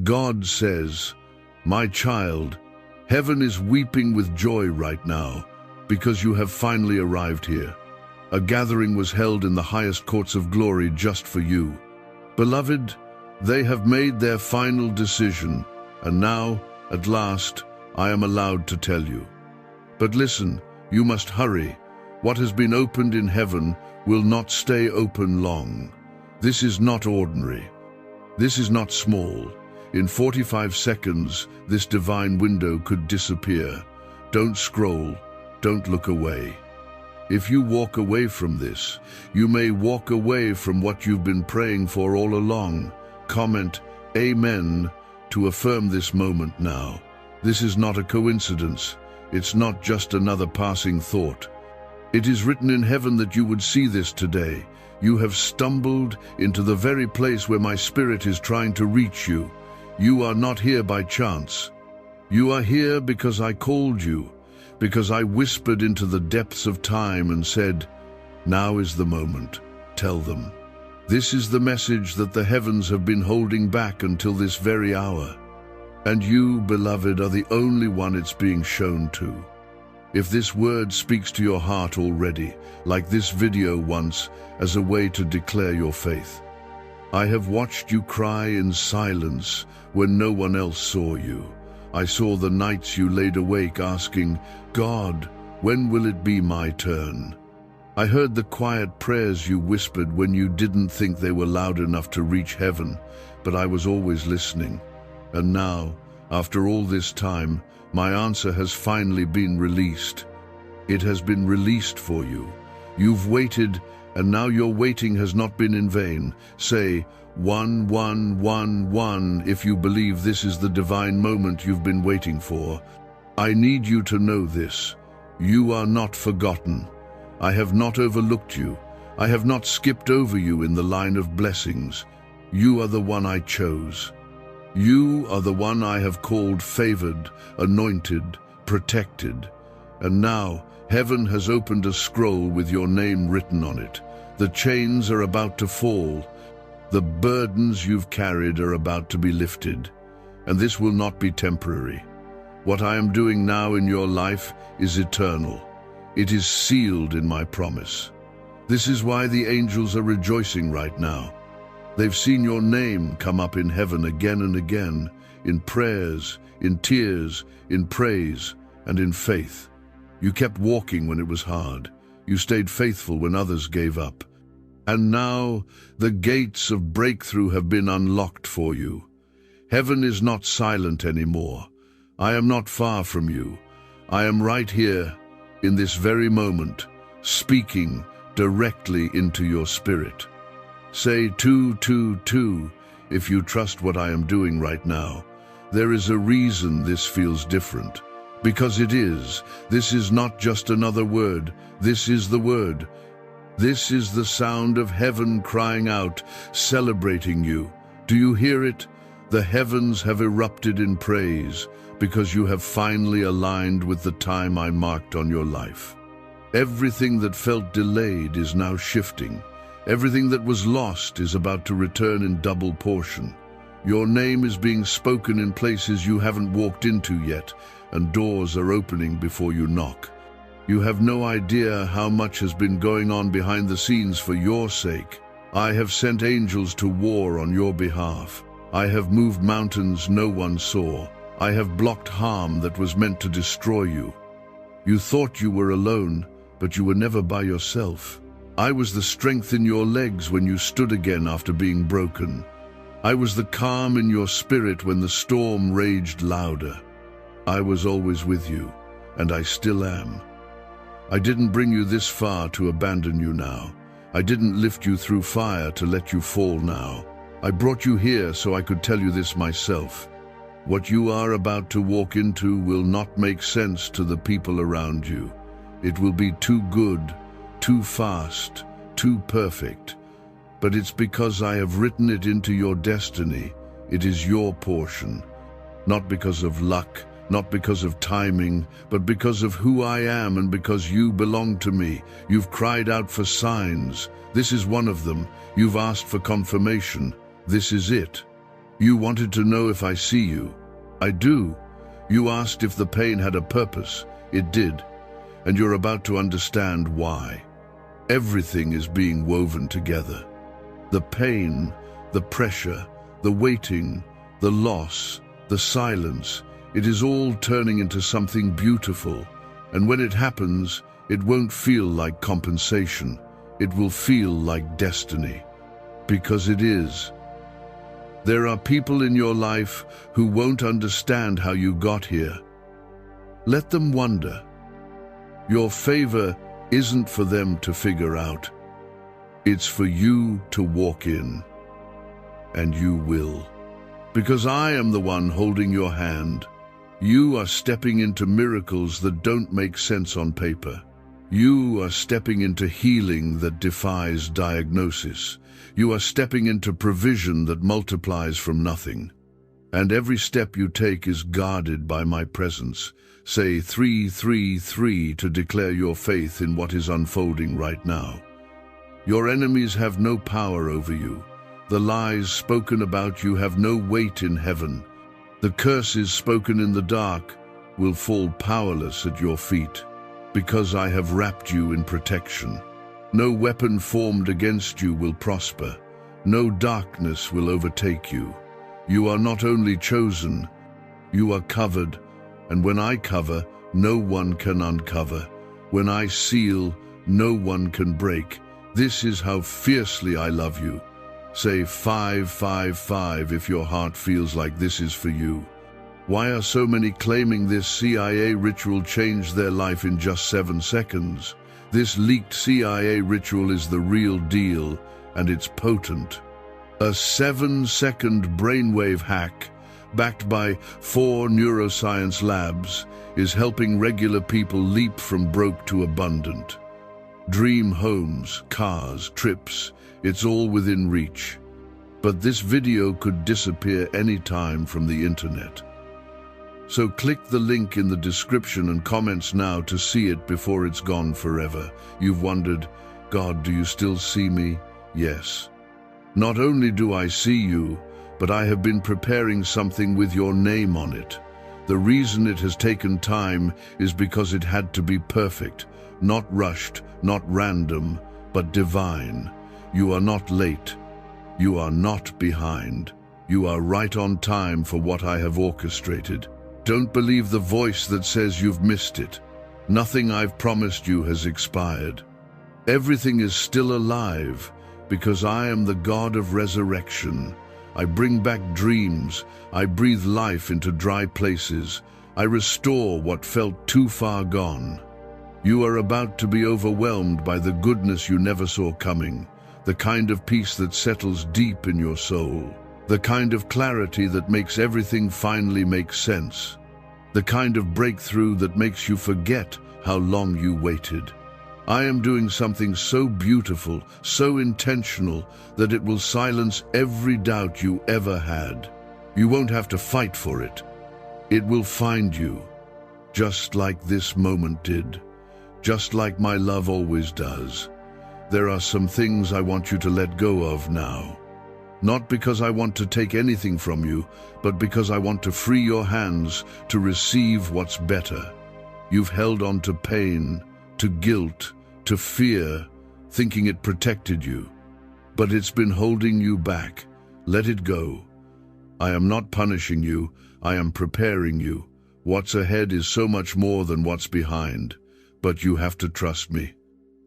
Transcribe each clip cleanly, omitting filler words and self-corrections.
God says, "My child, heaven is weeping with joy right now because you have finally arrived here. A gathering was held in the highest courts of glory just for you. Beloved, they have made their final decision, and now, at last, I am allowed to tell you. But listen, you must hurry. What has been opened in heaven will not stay open long. This is not ordinary. This is not small. In 45 seconds, this divine window could disappear. Don't scroll. Don't look away. If you walk away from this, you may walk away from what you've been praying for all along. Comment Amen to affirm this moment now. This is not a coincidence. It's not just another passing thought. It is written in heaven that you would see this today. You have stumbled into the very place where my Spirit is trying to reach you. You are not here by chance. You are here because I called you, because I whispered into the depths of time and said, "Now is the moment. Tell them." This is the message that the heavens have been holding back until this very hour. And you, beloved, are the only one it's being shown to. If this word speaks to your heart already, like this video once, as a way to declare your faith. I have watched you cry in silence when no one else saw you. I saw the nights you laid awake asking, "God, when will it be my turn?" I heard the quiet prayers you whispered when you didn't think they were loud enough to reach heaven, but I was always listening. And now, after all this time, my answer has finally been released. It has been released for you. You've waited, and now your waiting has not been in vain. Say, 1111 if you believe this is the divine moment you've been waiting for. I need you to know this. You are not forgotten. I have not overlooked you. I have not skipped over you in the line of blessings. You are the one I chose. You are the one I have called favored, anointed, protected. And now, heaven has opened a scroll with your name written on it. The chains are about to fall. The burdens you've carried are about to be lifted. And this will not be temporary. What I am doing now in your life is eternal. It is sealed in my promise. This is why the angels are rejoicing right now. They've seen your name come up in heaven again and again, in prayers, in tears, in praise, and in faith. You kept walking when it was hard. You stayed faithful when others gave up. And now the gates of breakthrough have been unlocked for you. Heaven is not silent anymore. I am not far from you. I am right here, in this very moment, speaking directly into your spirit. Say 222 if you trust what I am doing right now. There is a reason this feels different. Because it is. This is not just another word. This is the word. This is the sound of heaven crying out, celebrating you. Do you hear it? The heavens have erupted in praise because you have finally aligned with the time I marked on your life. Everything that felt delayed is now shifting. Everything that was lost is about to return in double portion. Your name is being spoken in places you haven't walked into yet, and doors are opening before you knock. You have no idea how much has been going on behind the scenes for your sake. I have sent angels to war on your behalf. I have moved mountains no one saw. I have blocked harm that was meant to destroy you. You thought you were alone, but you were never by yourself. I was the strength in your legs when you stood again after being broken. I was the calm in your spirit when the storm raged louder. I was always with you, and I still am. I didn't bring you this far to abandon you now. I didn't lift you through fire to let you fall now. I brought you here so I could tell you this myself. What you are about to walk into will not make sense to the people around you. It will be too good, too fast, too perfect. But it's because I have written it into your destiny. It is your portion. Not because of luck, not because of timing, but because of who I am and because you belong to me. You've cried out for signs. This is one of them. You've asked for confirmation. This is it. You wanted to know if I see you. I do. You asked if the pain had a purpose. It did. And you're about to understand why. Everything is being woven together. The pain, the pressure, the waiting, the loss, the silence, it is all turning into something beautiful. And when it happens, it won't feel like compensation. It will feel like destiny. Because it is. There are people in your life who won't understand how you got here. Let them wonder. Your favor isn't for them to figure out. It's for you to walk in. And you will. Because I am the one holding your hand. You are stepping into miracles that don't make sense on paper. You are stepping into healing that defies diagnosis. You are stepping into provision that multiplies from nothing. And every step you take is guarded by my presence. Say 333 to declare your faith in what is unfolding right now. Your enemies have no power over you. The lies spoken about you have no weight in heaven. The curses spoken in the dark will fall powerless at your feet, because I have wrapped you in protection. No weapon formed against you will prosper. No darkness will overtake you. You are not only chosen, you are covered, and when I cover, no one can uncover. When I seal, no one can break. This is how fiercely I love you. Say 555 if your heart feels like this is for you. Why are so many claiming this CIA ritual changed their life in just 7 seconds? This leaked CIA ritual is the real deal, and it's potent. A 7-second brainwave hack, backed by 4 neuroscience labs, is helping regular people leap from broke to abundant. Dream homes, cars, trips, it's all within reach. But this video could disappear anytime from the internet. So click the link in the description and comments now to see it before it's gone forever. You've wondered, God, do you still see me? Yes. Not only do I see you, but I have been preparing something with your name on it. The reason it has taken time is because it had to be perfect, not rushed, not random, but divine. You are not late. You are not behind. You are right on time for what I have orchestrated. Don't believe the voice that says you've missed it. Nothing I've promised you has expired. Everything is still alive because I am the God of resurrection. I bring back dreams. I breathe life into dry places. I restore what felt too far gone. You are about to be overwhelmed by the goodness you never saw coming, the kind of peace that settles deep in your soul, the kind of clarity that makes everything finally make sense, the kind of breakthrough that makes you forget how long you waited. I am doing something so beautiful, so intentional, that it will silence every doubt you ever had. You won't have to fight for it. It will find you, just like this moment did, just like my love always does. There are some things I want you to let go of now. Not because I want to take anything from you, but because I want to free your hands to receive what's better. You've held on to pain, to guilt, to fear, thinking it protected you. But it's been holding you back. Let it go. I am not punishing you. I am preparing you. What's ahead is so much more than what's behind. But you have to trust me.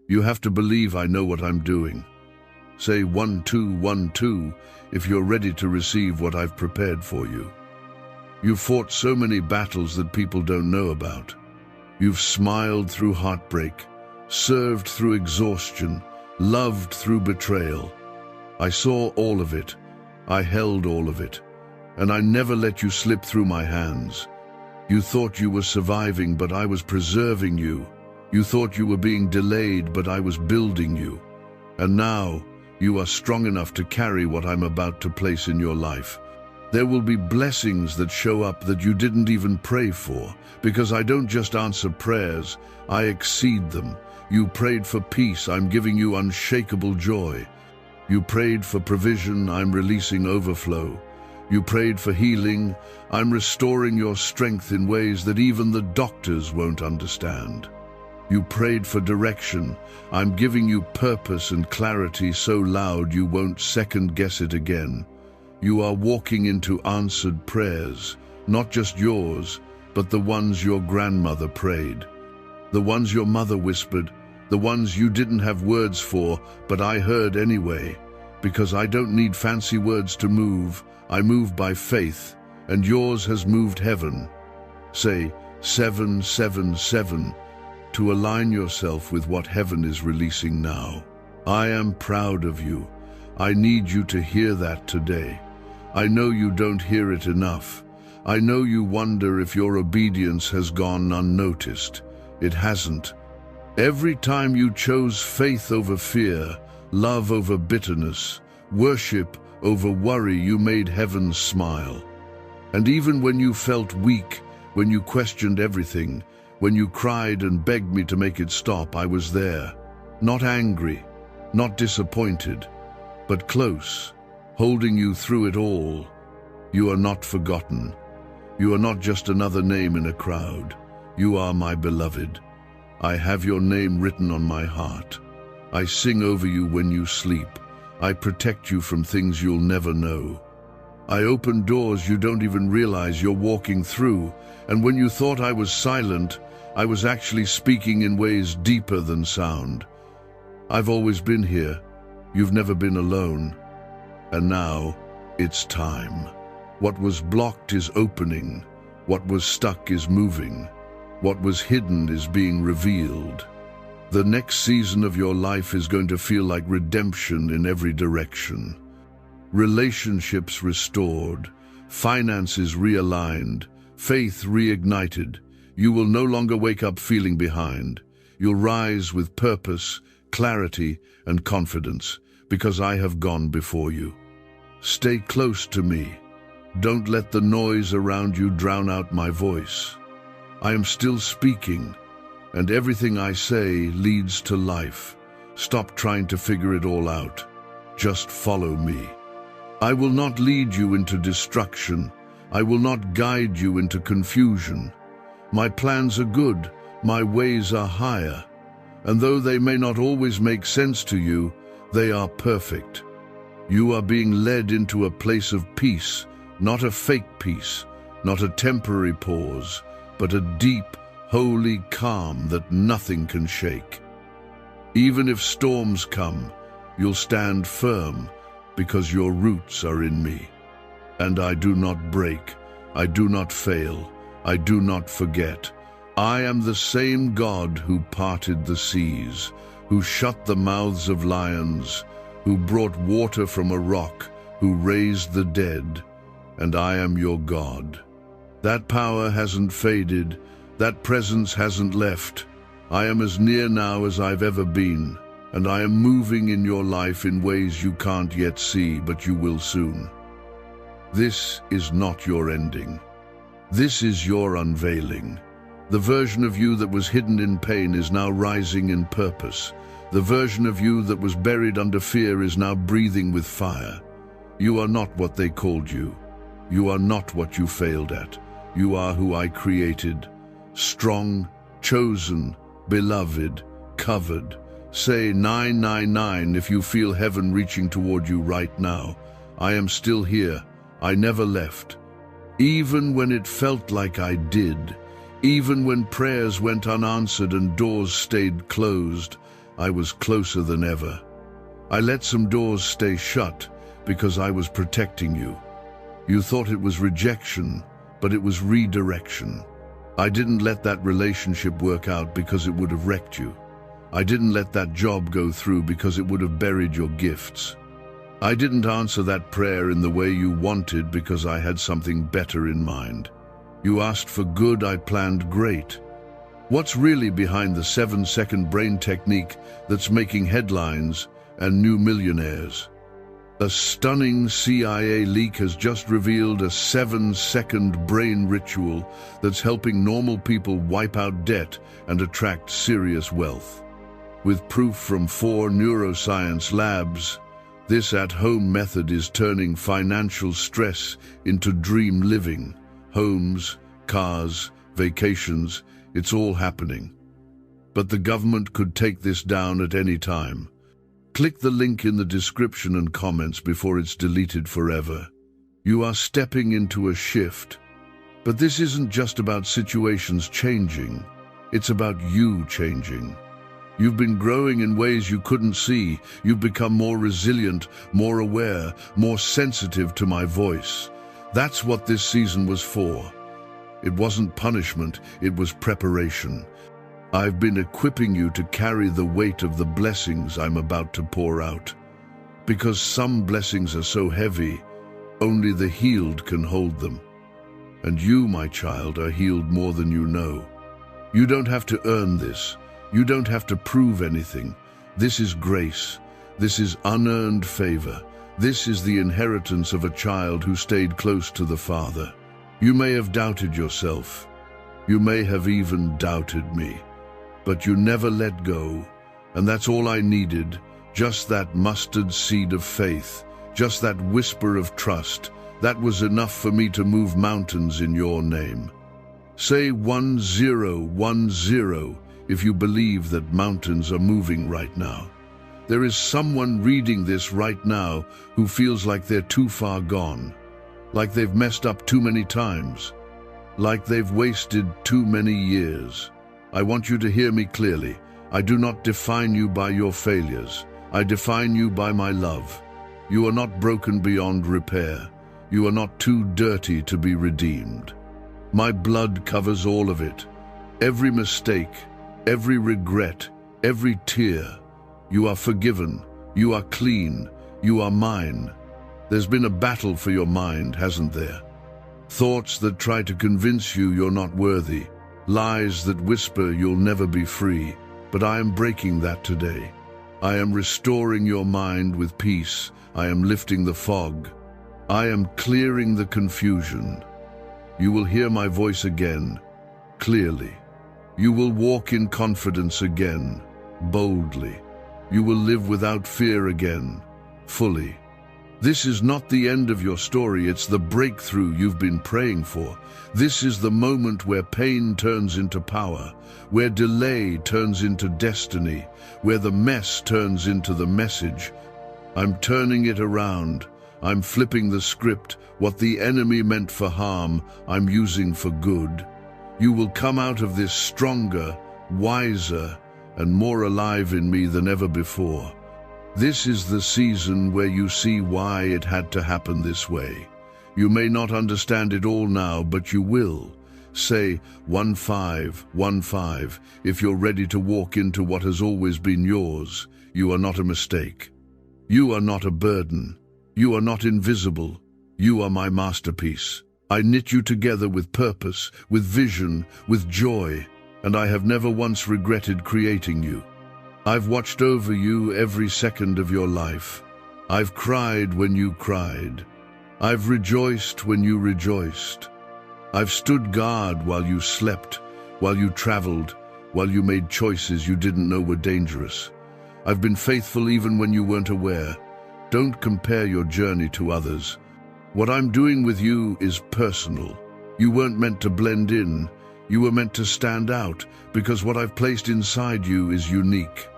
You have to believe I know what I'm doing. Say 1212 if you're ready to receive what I've prepared for you. You've fought so many battles that people don't know about. You've smiled through heartbreak, served through exhaustion, loved through betrayal. I saw all of it. I held all of it. And I never let you slip through my hands. You thought you were surviving, but I was preserving you. You thought you were being delayed, but I was building you. And now, you are strong enough to carry what I'm about to place in your life. There will be blessings that show up that you didn't even pray for, because I don't just answer prayers, I exceed them. You prayed for peace, I'm giving you unshakable joy. You prayed for provision, I'm releasing overflow. You prayed for healing. I'm restoring your strength in ways that even the doctors won't understand. You prayed for direction. I'm giving you purpose and clarity so loud you won't second-guess it again. You are walking into answered prayers, not just yours, but the ones your grandmother prayed. The ones your mother whispered, the ones you didn't have words for, but I heard anyway. Because I don't need fancy words to move, I move by faith, and yours has moved heaven. Say 777 to align yourself with what heaven is releasing now. I am proud of you. I need you to hear that today. I know you don't hear it enough. I know you wonder if your obedience has gone unnoticed. It hasn't. Every time you chose faith over fear, love over bitterness, worship over worry, you made heaven smile. And even when you felt weak, when you questioned everything, when you cried and begged me to make it stop, I was there. Not angry, not disappointed, but close, holding you through it all. You are not forgotten. You are not just another name in a crowd. You are my beloved. I have your name written on my heart. I sing over you when you sleep. I protect you from things you'll never know. I open doors you don't even realize you're walking through, and when you thought I was silent, I was actually speaking in ways deeper than sound. I've always been here. You've never been alone. And now, it's time. What was blocked is opening. What was stuck is moving. What was hidden is being revealed. The next season of your life is going to feel like redemption in every direction. Relationships restored, finances realigned, faith reignited. You will no longer wake up feeling behind. You'll rise with purpose, clarity, and confidence, because I have gone before you. Stay close to me. Don't let the noise around you drown out my voice. I am still speaking, and everything I say leads to life. Stop trying to figure it all out. Just follow me. I will not lead you into destruction. I will not guide you into confusion. My plans are good. My ways are higher. And though they may not always make sense to you, they are perfect. You are being led into a place of peace, not a fake peace, not a temporary pause, but a deep, holy calm that nothing can shake. Even if storms come, you'll stand firm because your roots are in me. And I do not break, I do not fail, I do not forget. I am the same God who parted the seas, who shut the mouths of lions, who brought water from a rock, who raised the dead, and I am your God. That power hasn't faded, that presence hasn't left. I am as near now as I've ever been, and I am moving in your life in ways you can't yet see, but you will soon. This is not your ending. This is your unveiling. The version of you that was hidden in pain is now rising in purpose. The version of you that was buried under fear is now breathing with fire. You are not what they called you. You are not what you failed at. You are who I created. Strong, chosen, beloved, covered. Say 999 if you feel heaven reaching toward you right now. I am still here. I never left. Even when it felt like I did, even when prayers went unanswered and doors stayed closed, I was closer than ever. I let some doors stay shut because I was protecting you. You thought it was rejection, but it was redirection. I didn't let that relationship work out because it would have wrecked you. I didn't let that job go through because it would have buried your gifts. I didn't answer that prayer in the way you wanted because I had something better in mind. You asked for good, I planned great. What's really behind the 7-second brain technique that's making headlines and new millionaires? A stunning CIA leak has just revealed a 7-second brain ritual that's helping normal people wipe out debt and attract serious wealth. With proof from 4 neuroscience labs, This at-home method is turning financial stress into dream living. Homes, cars, vacations, it's all happening. But the government could take this down at any time. Click the link in the description and comments before it's deleted forever. You are stepping into a shift. But this isn't just about situations changing. It's about you changing. You've been growing in ways you couldn't see. You've become more resilient, more aware, more sensitive to my voice. That's what this season was for. It wasn't punishment, it was preparation. I've been equipping you to carry the weight of the blessings I'm about to pour out. Because some blessings are so heavy, only the healed can hold them. And you, my child, are healed more than you know. You don't have to earn this. You don't have to prove anything. This is grace. This is unearned favor. This is the inheritance of a child who stayed close to the Father. You may have doubted yourself. You may have even doubted me. But you never let go. And that's all I needed. Just that mustard seed of faith. Just that whisper of trust. That was enough for me to move mountains in your name. Say 1010 if you believe that mountains are moving right now. There is someone reading this right now who feels like they're too far gone, like they've messed up too many times, like they've wasted too many years. I want you to hear me clearly. I do not define you by your failures. I define you by my love. You are not broken beyond repair. You are not too dirty to be redeemed. My blood covers all of it. Every mistake, every regret, every tear. You are forgiven. You are clean. You are mine. There's been a battle for your mind, hasn't there? Thoughts that try to convince you you're not worthy. Lies that whisper you'll never be free. But I am breaking that today. I am restoring your mind with peace. I am lifting the fog. I am clearing the confusion. You will hear my voice again, clearly. You will walk in confidence again, boldly. You will live without fear again, fully. This is not the end of your story, it's the breakthrough you've been praying for. This is the moment where pain turns into power, where delay turns into destiny, where the mess turns into the message. I'm turning it around. I'm flipping the script. What the enemy meant for harm, I'm using for good. You will come out of this stronger, wiser, and more alive in me than ever before. This is the season where you see why it had to happen this way. You may not understand it all now, but you will. Say 1515 if you're ready to walk into what has always been yours. You are not a mistake. You are not a burden. You are not invisible. You are my masterpiece. I knit you together with purpose, with vision, with joy, and I have never once regretted creating you. I've watched over you every second of your life. I've cried when you cried. I've rejoiced when you rejoiced. I've stood guard while you slept, while you traveled, while you made choices you didn't know were dangerous. I've been faithful even when you weren't aware. Don't compare your journey to others. What I'm doing with you is personal. You weren't meant to blend in. You were meant to stand out, because what I've placed inside you is unique.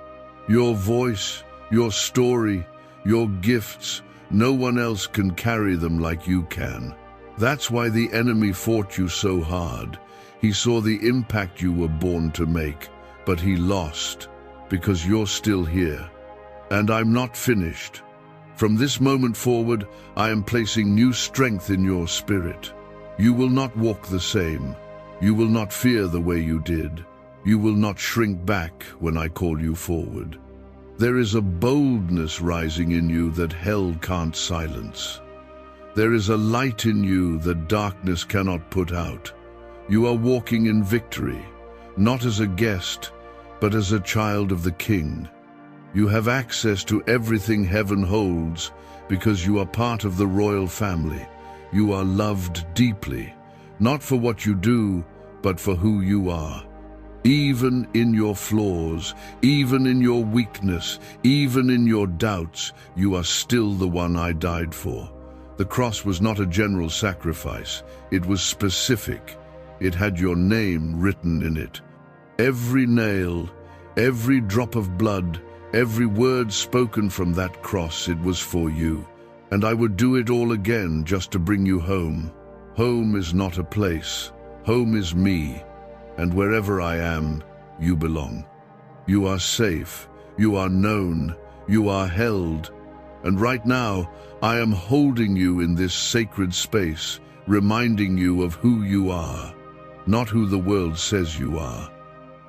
Your voice, your story, your gifts, no one else can carry them like you can. That's why the enemy fought you so hard. He saw the impact you were born to make, but he lost, because you're still here. And I'm not finished. From this moment forward, I am placing new strength in your spirit. You will not walk the same. You will not fear the way you did. You will not shrink back when I call you forward. There is a boldness rising in you that hell can't silence. There is a light in you that darkness cannot put out. You are walking in victory, not as a guest, but as a child of the King. You have access to everything heaven holds because you are part of the royal family. You are loved deeply, not for what you do, but for who you are. Even in your flaws, even in your weakness, even in your doubts, you are still the one I died for. The cross was not a general sacrifice. It was specific. It had your name written in it. Every nail, every drop of blood, every word spoken from that cross, it was for you. And I would do it all again just to bring you home. Home is not a place. Home is me. And wherever I am, you belong. You are safe. You are known. You are held. And right now, I am holding you in this sacred space, reminding you of who you are, not who the world says you are.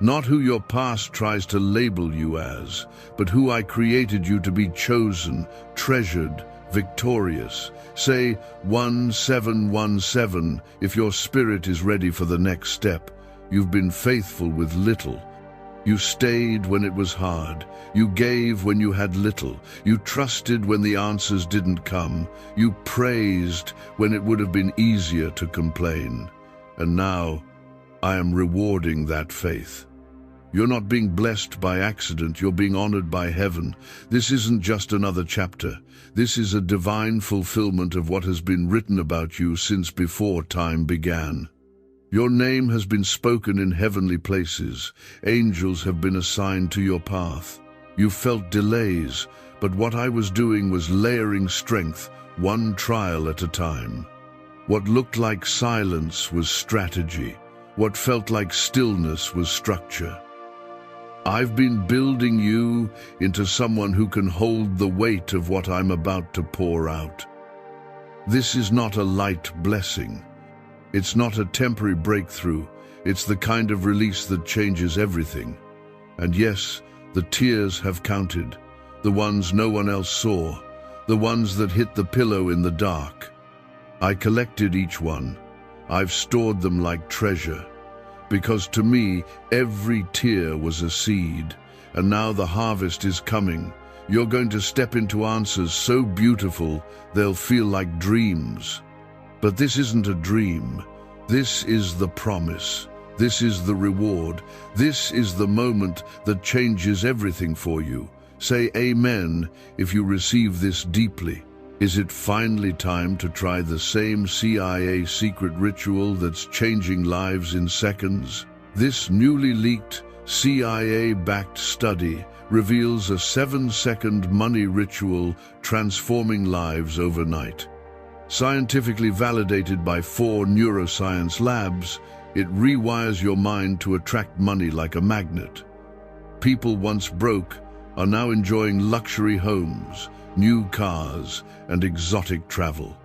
Not who your past tries to label you as, but who I created you to be: chosen, treasured, victorious. Say 1717 if your spirit is ready for the next step. You've been faithful with little. You stayed when it was hard. You gave when you had little. You trusted when the answers didn't come. You praised when it would have been easier to complain. And now, I am rewarding that faith. You're not being blessed by accident, you're being honored by heaven. This isn't just another chapter. This is a divine fulfillment of what has been written about you since before time began. Your name has been spoken in heavenly places. Angels have been assigned to your path. You felt delays, but what I was doing was layering strength, one trial at a time. What looked like silence was strategy. What felt like stillness was structure. I've been building you into someone who can hold the weight of what I'm about to pour out. This is not a light blessing. It's not a temporary breakthrough. It's the kind of release that changes everything. And yes, the tears have counted. The ones no one else saw. The ones that hit the pillow in the dark. I collected each one. I've stored them like treasure. Because to me, every tear was a seed. And now the harvest is coming. You're going to step into answers so beautiful, they'll feel like dreams. But this isn't a dream. This is the promise. This is the reward. This is the moment that changes everything for you. Say amen if you receive this deeply. Is it finally time to try the same CIA secret ritual that's changing lives in seconds? This newly leaked, CIA-backed study reveals a 7-second money ritual transforming lives overnight. Scientifically validated by 4 neuroscience labs, it rewires your mind to attract money like a magnet. People once broke are now enjoying luxury homes, new cars, and exotic travel.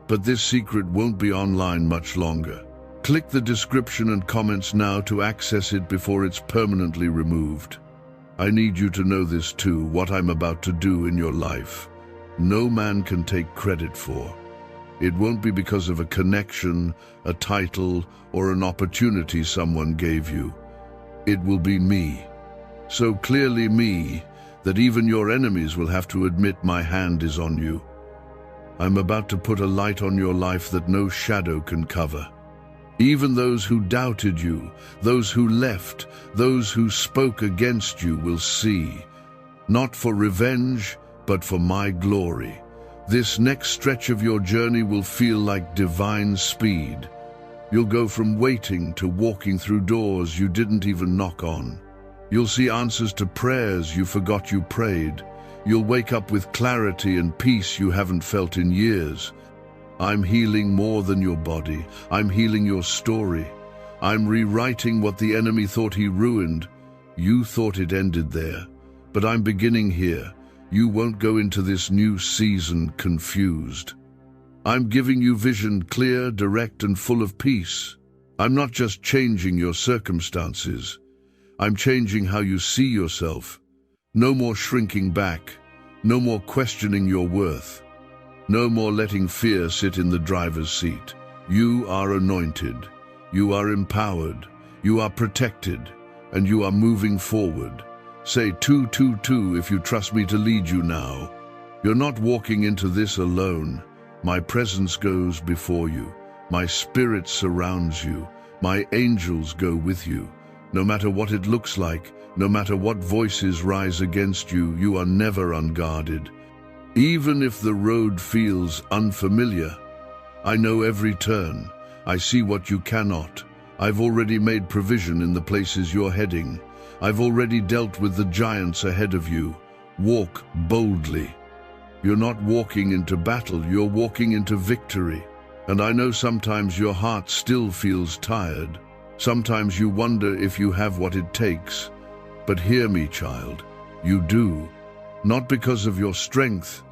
But this secret won't be online much longer. Click the description and comments now to access it before it's permanently removed. I need you to know this too, what I'm about to do in your life. No man can take credit for. It won't be because of a connection, a title, or an opportunity someone gave you. It will be me. So clearly me, that even your enemies will have to admit my hand is on you. I'm about to put a light on your life that no shadow can cover. Even those who doubted you, those who left, those who spoke against you will see. Not for revenge, but for my glory. This next stretch of your journey will feel like divine speed. You'll go from waiting to walking through doors you didn't even knock on. You'll see answers to prayers you forgot you prayed. You'll wake up with clarity and peace you haven't felt in years. I'm healing more than your body. I'm healing your story. I'm rewriting what the enemy thought he ruined. You thought it ended there, but I'm beginning here. You won't go into this new season confused. I'm giving you vision clear, direct, and full of peace. I'm not just changing your circumstances. I'm changing how you see yourself. No more shrinking back. No more questioning your worth. No more letting fear sit in the driver's seat. You are anointed. You are empowered. You are protected. And you are moving forward. Say 222 if you trust me to lead you now. You're not walking into this alone. My presence goes before you. My spirit surrounds you. My angels go with you. No matter what it looks like, no matter what voices rise against you, you are never unguarded. Even if the road feels unfamiliar, I know every turn. I see what you cannot. I've already made provision in the places you're heading. I've already dealt with the giants ahead of you. Walk boldly. You're not walking into battle, you're walking into victory. And I know sometimes your heart still feels tired. Sometimes you wonder if you have what it takes. But hear me, child, you do. Not because of your strength,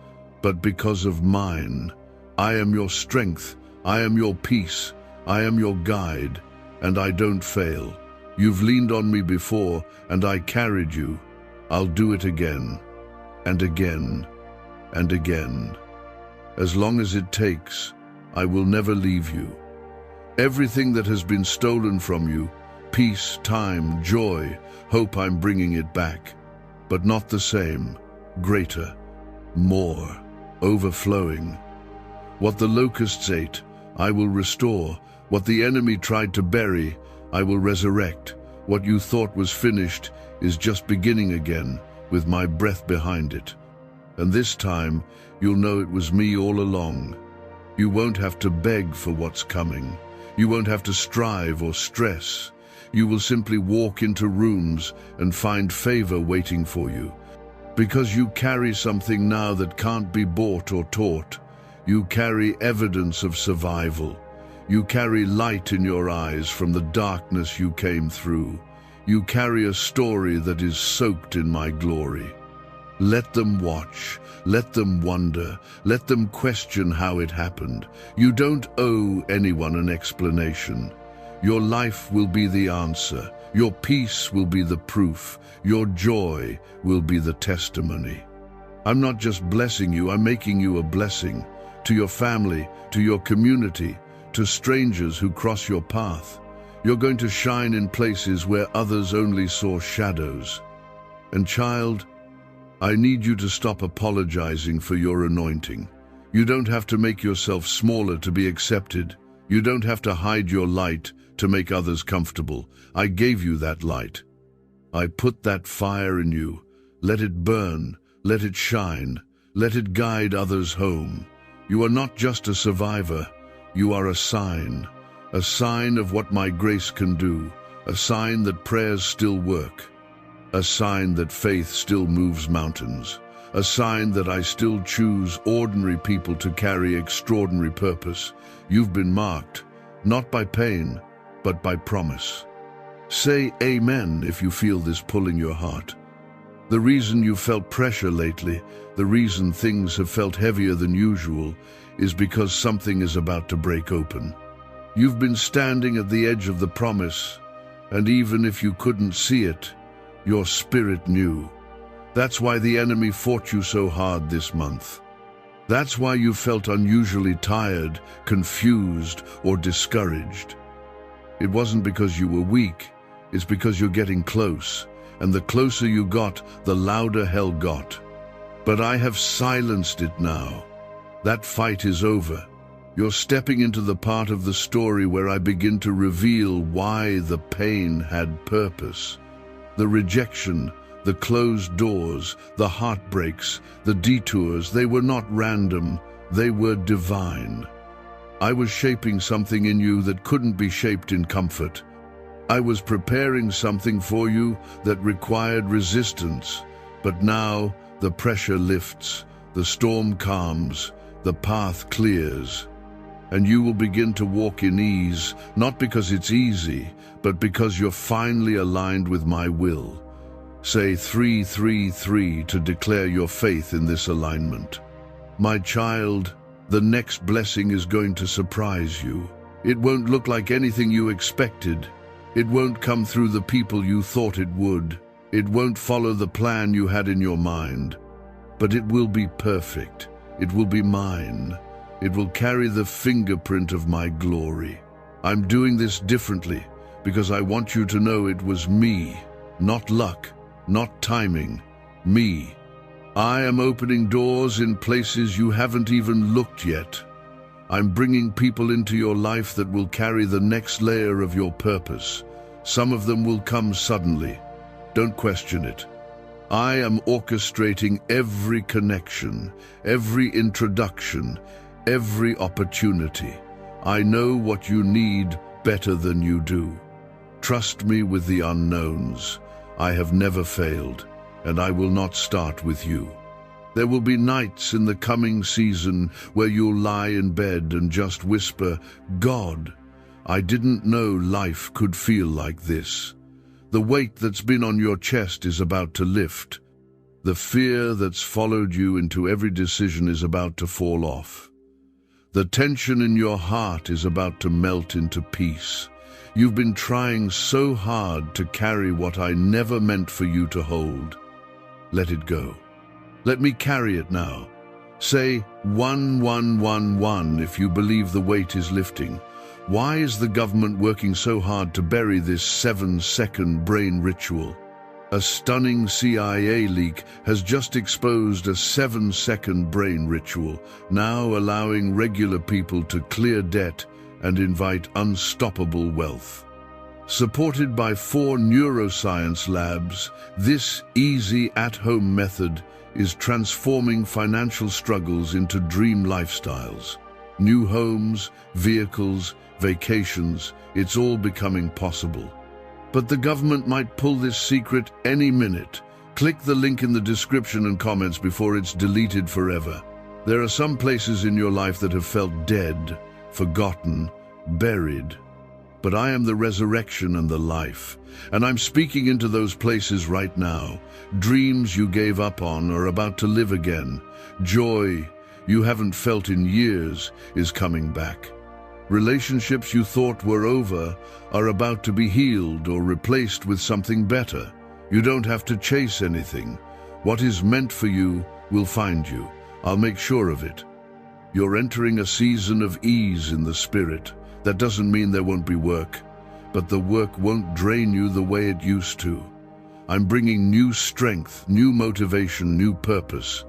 but because of mine. I am your strength, I am your peace, I am your guide, and I don't fail. You've leaned on me before, and I carried you. I'll do it again, and again, and again. As long as it takes, I will never leave you. Everything that has been stolen from you, peace, time, joy, hope, I'm bringing it back. But not the same, greater, more, overflowing. What the locusts ate, I will restore. What the enemy tried to bury, I will resurrect. What you thought was finished is just beginning again, with my breath behind it. And this time, you'll know it was me all along. You won't have to beg for what's coming. You won't have to strive or stress. You will simply walk into rooms and find favor waiting for you. Because you carry something now that can't be bought or taught. You carry evidence of survival. You carry light in your eyes from the darkness you came through. You carry a story that is soaked in my glory. Let them watch, let them wonder, let them question how it happened. You don't owe anyone an explanation. Your life will be the answer. Your peace will be the proof. Your joy will be the testimony. I'm not just blessing you, I'm making you a blessing. To your family, to your community, to strangers who cross your path. You're going to shine in places where others only saw shadows. And child, I need you to stop apologizing for your anointing. You don't have to make yourself smaller to be accepted. You don't have to hide your light to make others comfortable. I gave you that light. I put that fire in you. Let it burn, let it shine, let it guide others home. You are not just a survivor, you are a sign of what my grace can do, a sign that prayers still work. A sign that faith still moves mountains. A sign that I still choose ordinary people to carry extraordinary purpose. You've been marked, not by pain, but by promise. Say amen if you feel this pulling your heart. The reason you felt pressure lately, the reason things have felt heavier than usual, is because something is about to break open. You've been standing at the edge of the promise, and even if you couldn't see it, your spirit knew. That's why the enemy fought you so hard this month. That's why you felt unusually tired, confused, or discouraged. It wasn't because you were weak, it's because you're getting close, and the closer you got, the louder hell got. But I have silenced it now. That fight is over. You're stepping into the part of the story where I begin to reveal why the pain had purpose. The rejection, the closed doors, the heartbreaks, the detours, they were not random, they were divine. I was shaping something in you that couldn't be shaped in comfort. I was preparing something for you that required resistance, but now the pressure lifts, the storm calms, the path clears, and you will begin to walk in ease, not because it's easy, but because you're finally aligned with my will. Say 333 to declare your faith in this alignment. My child, the next blessing is going to surprise you. It won't look like anything you expected. It won't come through the people you thought it would. It won't follow the plan you had in your mind. But it will be perfect. It will be mine. It will carry the fingerprint of my glory. I'm doing this differently because I want you to know it was me, not luck, not timing, me. I am opening doors in places you haven't even looked yet. I'm bringing people into your life that will carry the next layer of your purpose. Some of them will come suddenly. Don't question it. I am orchestrating every connection, every introduction, every opportunity. I know what you need better than you do. Trust me with the unknowns. I have never failed, and I will not start with you. There will be nights in the coming season where you'll lie in bed and just whisper, "God, I didn't know life could feel like this." The weight that's been on your chest is about to lift. The fear that's followed you into every decision is about to fall off. The tension in your heart is about to melt into peace. You've been trying so hard to carry what I never meant for you to hold. Let it go. Let me carry it now. Say 1111 if you believe the weight is lifting. Why is the government working so hard to bury this 7-second brain ritual? A stunning CIA leak has just exposed a 7-second brain ritual, now allowing regular people to clear debt and invite unstoppable wealth. Supported by 4 neuroscience labs, this easy at-home method is transforming financial struggles into dream lifestyles. New homes, vehicles, vacations, it's all becoming possible. But the government might pull this secret any minute. Click the link in the description and comments before it's deleted forever. There are some places in your life that have felt dead, forgotten, buried. But I am the resurrection and the life, and I'm speaking into those places right now. Dreams you gave up on are about to live again. Joy you haven't felt in years is coming back. Relationships you thought were over are about to be healed or replaced with something better. You don't have to chase anything. What is meant for you will find you. I'll make sure of it. You're entering a season of ease in the spirit. That doesn't mean there won't be work, but the work won't drain you the way it used to. I'm bringing new strength, new motivation, new purpose.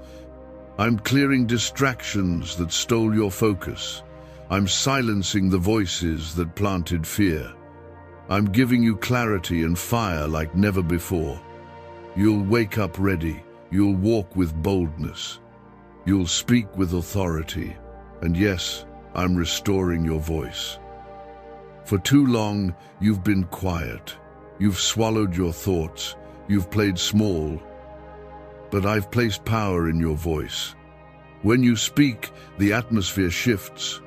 I'm clearing distractions that stole your focus. I'm silencing the voices that planted fear. I'm giving you clarity and fire like never before. You'll wake up ready. You'll walk with boldness. You'll speak with authority. And yes, I'm restoring your voice. For too long, you've been quiet. You've swallowed your thoughts. You've played small. But I've placed power in your voice. When you speak, the atmosphere shifts.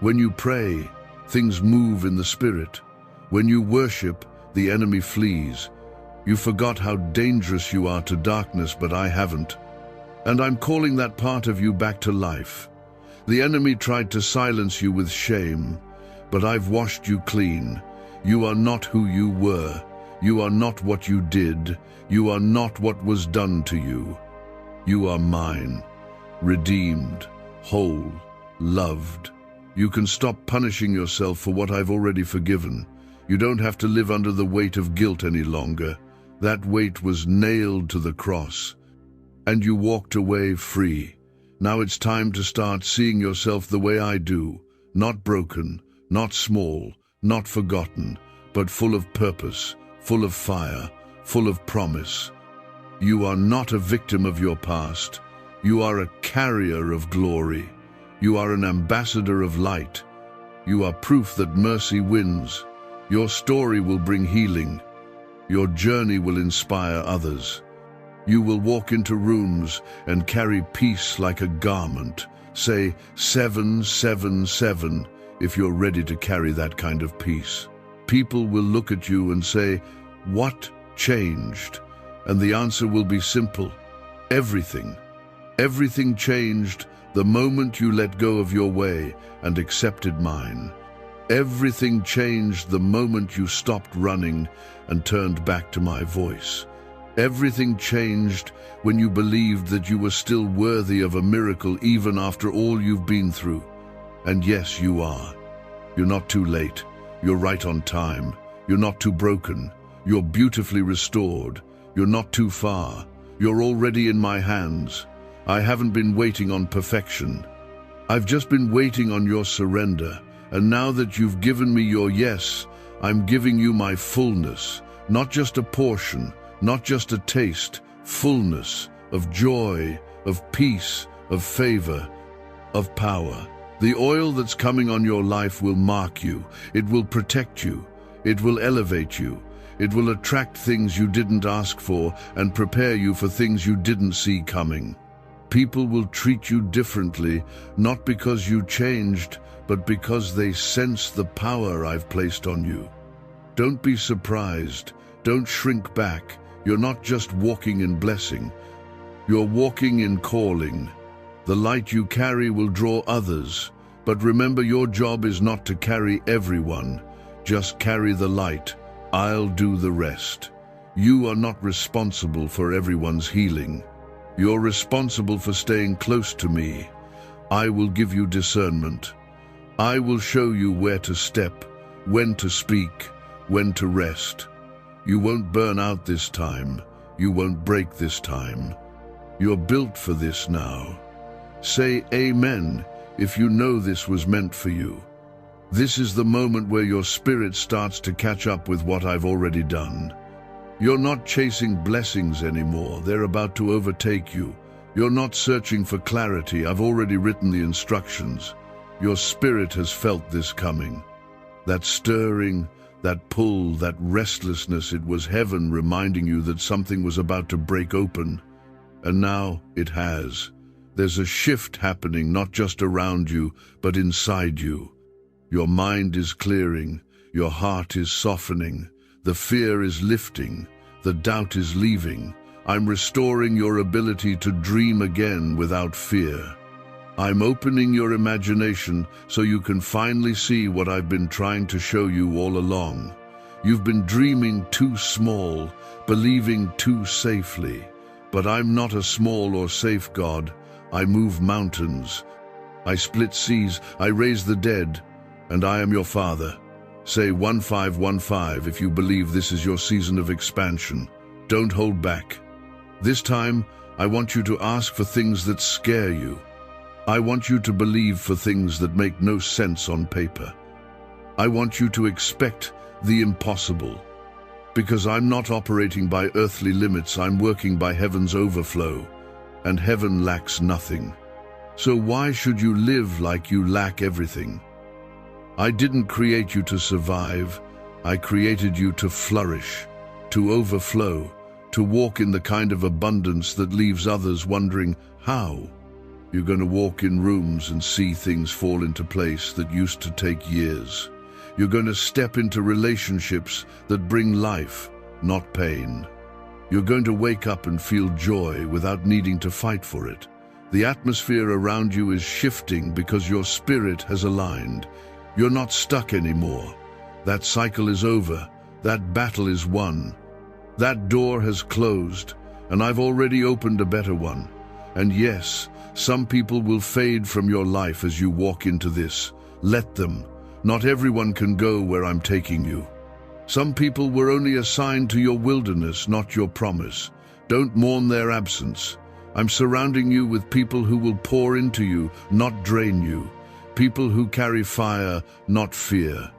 When you pray, things move in the spirit. When you worship, the enemy flees. You forgot how dangerous you are to darkness, but I haven't. And I'm calling that part of you back to life. The enemy tried to silence you with shame, but I've washed you clean. You are not who you were. You are not what you did. You are not what was done to you. You are mine, redeemed, whole, loved. You can stop punishing yourself for what I've already forgiven. You don't have to live under the weight of guilt any longer. That weight was nailed to the cross, and you walked away free. Now it's time to start seeing yourself the way I do, not broken, not small, not forgotten, but full of purpose, full of fire, full of promise. You are not a victim of your past. You are a carrier of glory. You are an ambassador of light. You are proof that mercy wins. Your story will bring healing. Your journey will inspire others. You will walk into rooms and carry peace like a garment. Say 777 if you're ready to carry that kind of peace. People will look at you and say, "What changed?" And the answer will be simple: everything. Everything changed the moment you let go of your way and accepted mine. Everything changed the moment you stopped running and turned back to my voice. Everything changed when you believed that you were still worthy of a miracle even after all you've been through. And yes, you are. You're not too late. You're right on time. You're not too broken. You're beautifully restored. You're not too far. You're already in my hands. I haven't been waiting on perfection. I've just been waiting on your surrender. And now that you've given me your yes, I'm giving you my fullness, not just a portion, not just a taste, fullness of joy, of peace, of favor, of power. The oil that's coming on your life will mark you. It will protect you. It will elevate you. It will attract things you didn't ask for and prepare you for things you didn't see coming. People will treat you differently, not because you changed, but because they sense the power I've placed on you. Don't be surprised. Don't shrink back. You're not just walking in blessing. You're walking in calling. The light you carry will draw others, but remember, your job is not to carry everyone. Just carry the light. I'll do the rest. You are not responsible for everyone's healing. You're responsible for staying close to me. I will give you discernment. I will show you where to step, when to speak, when to rest. You won't burn out this time. You won't break this time. You're built for this now. Say amen if you know this was meant for you. This is the moment where your spirit starts to catch up with what I've already done. You're not chasing blessings anymore. They're about to overtake you. You're not searching for clarity. I've already written the instructions. Your spirit has felt this coming. That stirring, that pull, that restlessness, it was heaven reminding you that something was about to break open. And now it has. There's a shift happening, not just around you, but inside you. Your mind is clearing. Your heart is softening. The fear is lifting. The doubt is leaving. I'm restoring your ability to dream again without fear. I'm opening your imagination so you can finally see what I've been trying to show you all along. You've been dreaming too small, believing too safely. But I'm not a small or safe God. I move mountains. I split seas. I raise the dead. And I am your Father. Say 1515 if you believe this is your season of expansion. Don't hold back. This time, I want you to ask for things that scare you. I want you to believe for things that make no sense on paper. I want you to expect the impossible. Because I'm not operating by earthly limits, I'm working by heaven's overflow. And heaven lacks nothing. So why should you live like you lack everything? I didn't create you to survive. I created you to flourish, to overflow, to walk in the kind of abundance that leaves others wondering, how? You're going to walk in rooms and see things fall into place that used to take years. You're going to step into relationships that bring life, not pain. You're going to wake up and feel joy without needing to fight for it. The atmosphere around you is shifting because your spirit has aligned. You're not stuck anymore. That cycle is over. That battle is won. That door has closed, and I've already opened a better one. And yes, some people will fade from your life as you walk into this. Let them. Not everyone can go where I'm taking you. Some people were only assigned to your wilderness, not your promise. Don't mourn their absence. I'm surrounding you with people who will pour into you, not drain you. People who carry fire, not fear.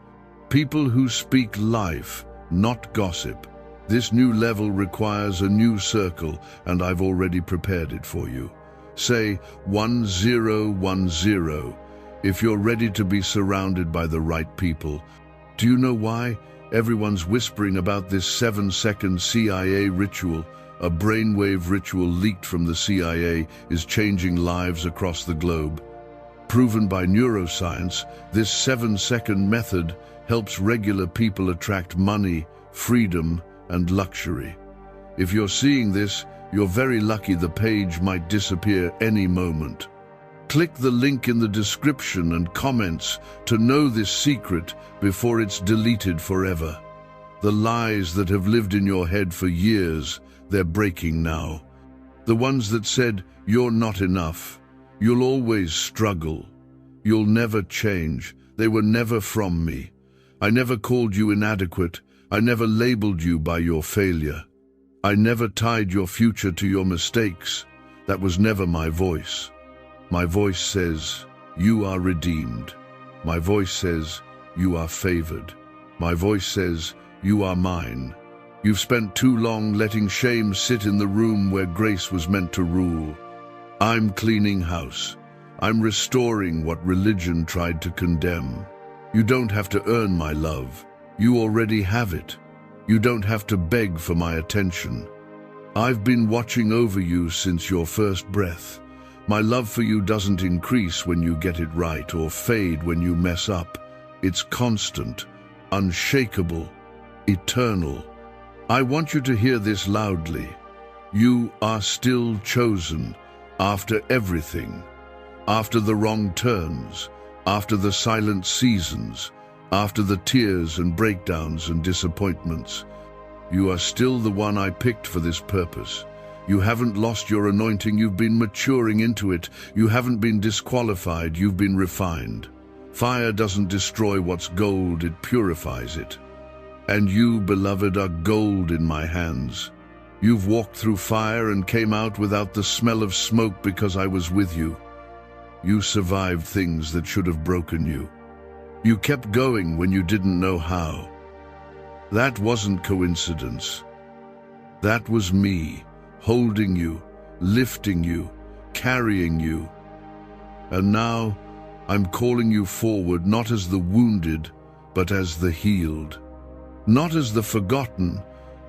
People who speak life, not gossip. This new level requires a new circle, and I've already prepared it for you. Say 1010 if you're ready to be surrounded by the right people. Do you know why? Everyone's whispering about this 7-second CIA ritual. A brainwave ritual leaked from the CIA is changing lives across the globe. Proven by neuroscience, this 7-second method helps regular people attract money, freedom, and luxury. If you're seeing this, you're very lucky. The page might disappear any moment. Click the link in the description and comments to know this secret before it's deleted forever. The lies that have lived in your head for years, they're breaking now. The ones that said, you're not enough, you'll always struggle, you'll never change, they were never from me. I never called you inadequate. I never labeled you by your failure. I never tied your future to your mistakes. That was never my voice. My voice says, you are redeemed. My voice says, you are favored. My voice says, "You are mine." You've spent too long letting shame sit in the room where grace was meant to rule. I'm cleaning house. I'm restoring what religion tried to condemn. You don't have to earn my love. You already have it. You don't have to beg for my attention. I've been watching over you since your first breath. My love for you doesn't increase when you get it right or fade when you mess up. It's constant, unshakable, eternal. I want you to hear this loudly. You are still chosen after everything, after the wrong turns, after the silent seasons, after the tears and breakdowns and disappointments. You are still the one I picked for this purpose. You haven't lost your anointing, you've been maturing into it. You haven't been disqualified, you've been refined. Fire doesn't destroy what's gold, it purifies it. And you, beloved, are gold in my hands. You've walked through fire and came out without the smell of smoke because I was with you. You survived things that should have broken you. You kept going when you didn't know how. That wasn't coincidence. That was me, holding you, lifting you, carrying you. And now, I'm calling you forward not as the wounded, but as the healed. Not as the forgotten,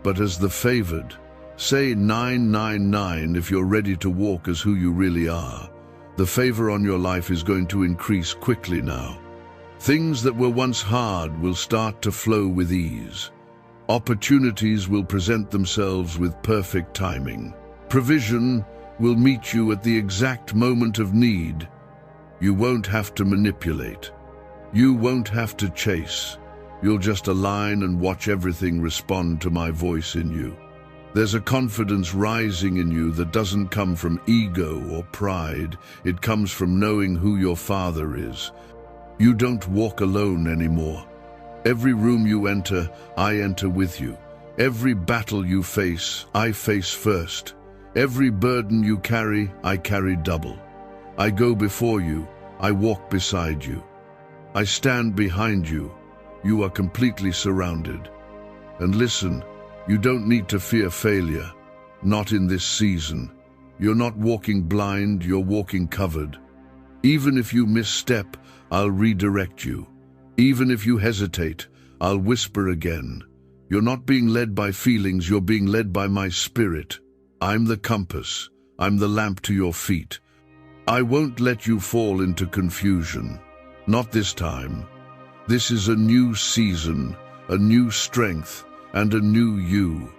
but as the favored. Say 999 if you're ready to walk as who you really are. The favor on your life is going to increase quickly now. Things that were once hard will start to flow with ease. Opportunities will present themselves with perfect timing. Provision will meet you at the exact moment of need. You won't have to manipulate. You won't have to chase. You'll just align and watch everything respond to my voice in you. There's a confidence rising in you that doesn't come from ego or pride. It comes from knowing who your Father is. You don't walk alone anymore. Every room you enter, I enter with you. Every battle you face, I face first. Every burden you carry, I carry double. I go before you, I walk beside you. I stand behind you. You are completely surrounded. And listen, you don't need to fear failure. Not in this season. You're not walking blind, you're walking covered. Even if you misstep, I'll redirect you. Even if you hesitate, I'll whisper again. You're not being led by feelings, you're being led by my spirit. I'm the compass. I'm the lamp to your feet. I won't let you fall into confusion. Not this time. This is a new season, a new strength, and a new you.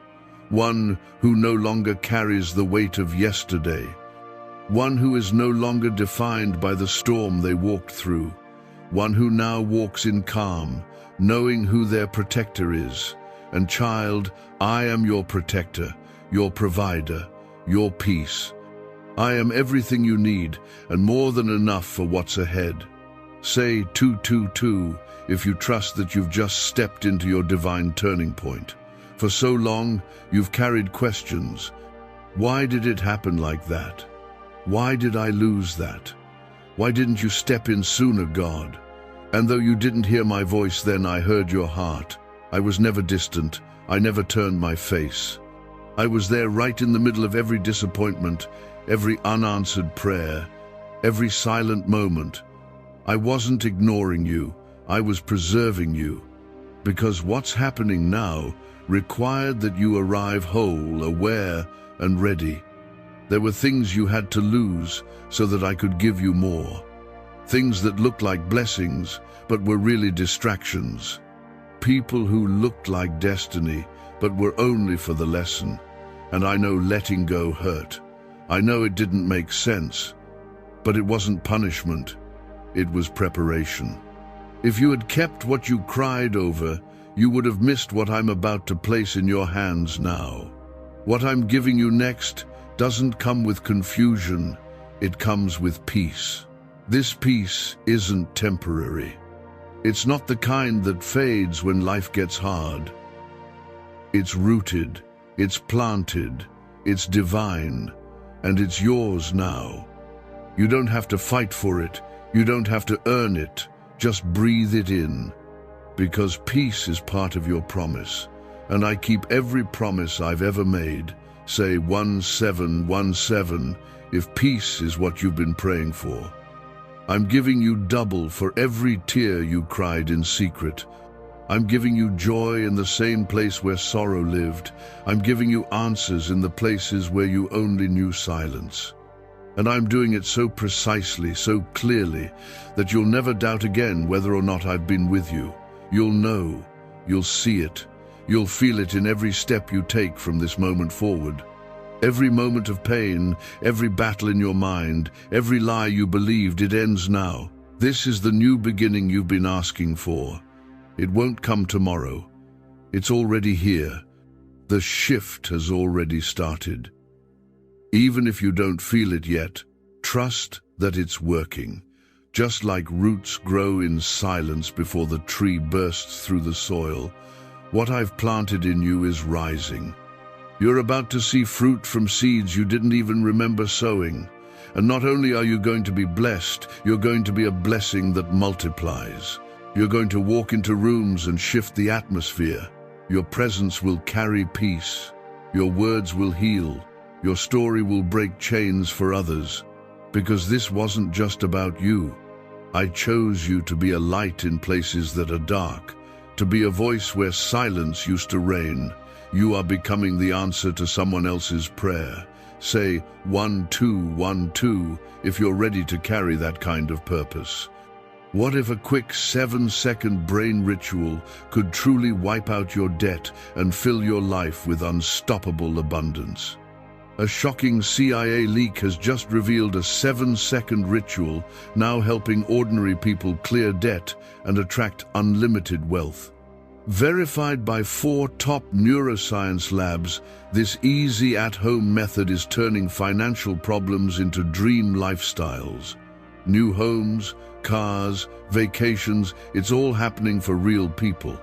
One who no longer carries the weight of yesterday. One who is no longer defined by the storm they walked through. One who now walks in calm, knowing who their protector is. And child, I am your protector, your provider, your peace. I am everything you need, and more than enough for what's ahead. Say 222 if you trust that you've just stepped into your divine turning point. For so long, you've carried questions. Why did it happen like that? Why did I lose that? Why didn't you step in sooner, God? And though you didn't hear my voice then, I heard your heart. I was never distant. I never turned my face. I was there right in the middle of every disappointment, every unanswered prayer, every silent moment. I wasn't ignoring you. I was preserving you. Because what's happening now required that you arrive whole, aware, and ready. There were things you had to lose so that I could give you more. Things that looked like blessings, but were really distractions. People who looked like destiny, but were only for the lesson. And I know letting go hurt. I know it didn't make sense. But it wasn't punishment. It was preparation. If you had kept what you cried over, you would have missed what I'm about to place in your hands now. What I'm giving you next doesn't come with confusion. It comes with peace. This peace isn't temporary. It's not the kind that fades when life gets hard. It's rooted, it's planted, it's divine, and it's yours now. You don't have to fight for it. You don't have to earn it. Just breathe it in. Because peace is part of your promise, and I keep every promise I've ever made. Say 1717 if peace is what you've been praying for. I'm giving you double for every tear you cried in secret. I'm giving you joy in the same place where sorrow lived. I'm giving you answers in the places where you only knew silence. And I'm doing it so precisely, so clearly, that you'll never doubt again whether or not I've been with you. You'll know, you'll see it, you'll feel it in every step you take from this moment forward. Every moment of pain, every battle in your mind, every lie you believed, it ends now. This is the new beginning you've been asking for. It won't come tomorrow. It's already here. The shift has already started. Even if you don't feel it yet, trust that it's working. Just like roots grow in silence before the tree bursts through the soil, what I've planted in you is rising. You're about to see fruit from seeds you didn't even remember sowing. And not only are you going to be blessed, you're going to be a blessing that multiplies. You're going to walk into rooms and shift the atmosphere. Your presence will carry peace. Your words will heal. Your story will break chains for others. Because this wasn't just about you. I chose you to be a light in places that are dark, to be a voice where silence used to reign. You are becoming the answer to someone else's prayer. Say 1212 if you're ready to carry that kind of purpose. What if a quick 7-second brain ritual could truly wipe out your debt and fill your life with unstoppable abundance? A shocking CIA leak has just revealed a 7-second ritual now helping ordinary people clear debt and attract unlimited wealth. Verified by 4 top neuroscience labs, this easy at-home method is turning financial problems into dream lifestyles. New homes, cars, vacations, it's all happening for real people.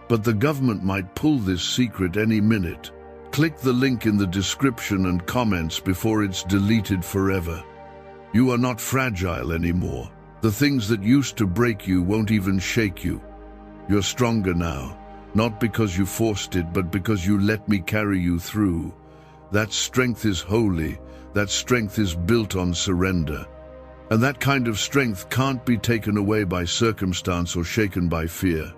But the government might pull this secret any minute. Click the link in the description and comments before it's deleted forever. You are not fragile anymore. The things that used to break you won't even shake you. You're stronger now, not because you forced it, but because you let me carry you through. That strength is holy. That strength is built on surrender. And that kind of strength can't be taken away by circumstance or shaken by fear.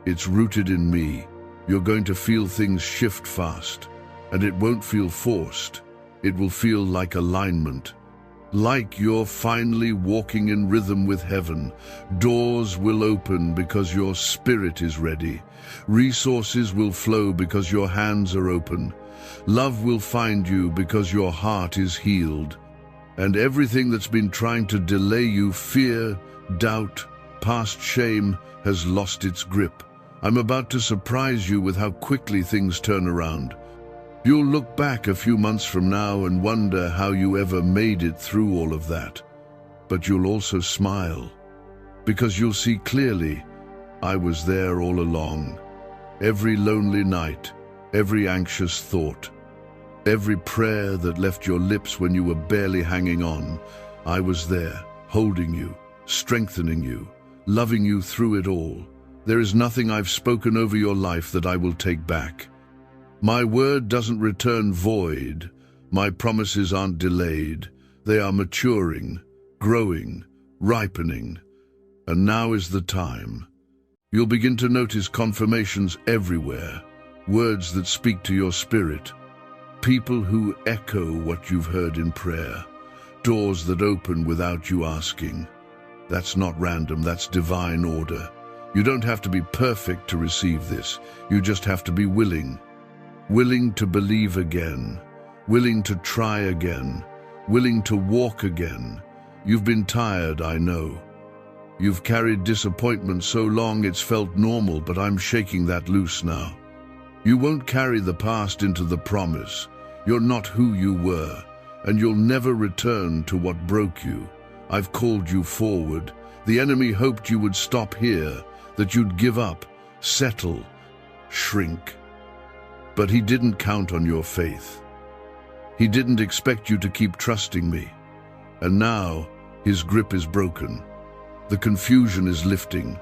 It's rooted in me. You're going to feel things shift fast. And it won't feel forced. It will feel like alignment. Like you're finally walking in rhythm with heaven. Doors will open because your spirit is ready. Resources will flow because your hands are open. Love will find you because your heart is healed. And everything that's been trying to delay you, fear, doubt, past shame, has lost its grip. I'm about to surprise you with how quickly things turn around. You'll look back a few months from now and wonder how you ever made it through all of that. But you'll also smile, because you'll see clearly, I was there all along. Every lonely night, every anxious thought, every prayer that left your lips when you were barely hanging on, I was there, holding you, strengthening you, loving you through it all. There is nothing I've spoken over your life that I will take back. My word doesn't return void. My promises aren't delayed. They are maturing, growing, ripening. And now is the time. You'll begin to notice confirmations everywhere, words that speak to your spirit, people who echo what you've heard in prayer, doors that open without you asking. That's not random, that's divine order. You don't have to be perfect to receive this. You just have to be willing. Willing to believe again, willing to try again, willing to walk again. You've been tired, I know. You've carried disappointment so long it's felt normal, but I'm shaking that loose now. You won't carry the past into the promise. You're not who you were, and you'll never return to what broke you. I've called you forward. The enemy hoped you would stop here, that you'd give up, settle, shrink. But he didn't count on your faith. He didn't expect you to keep trusting me. And now, his grip is broken. The confusion is lifting.